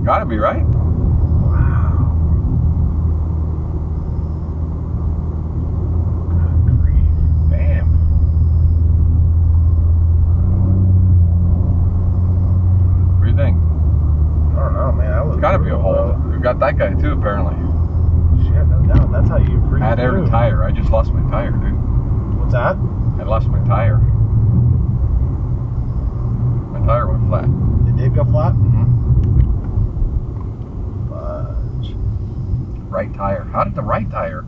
Gotta be, right? Wow. Good grief. Damn. What do you think? I don't know, man. That was It's gotta be a brutal, hole. though. We've got that guy too, apparently. Shit, no doubt. That's how you freaking Add air to do. tire. I just lost my tire, dude. What's that? I lost my tire. My tire went flat. It did go flat? Mm-hmm. Fudge. Right tire. How did the right tire?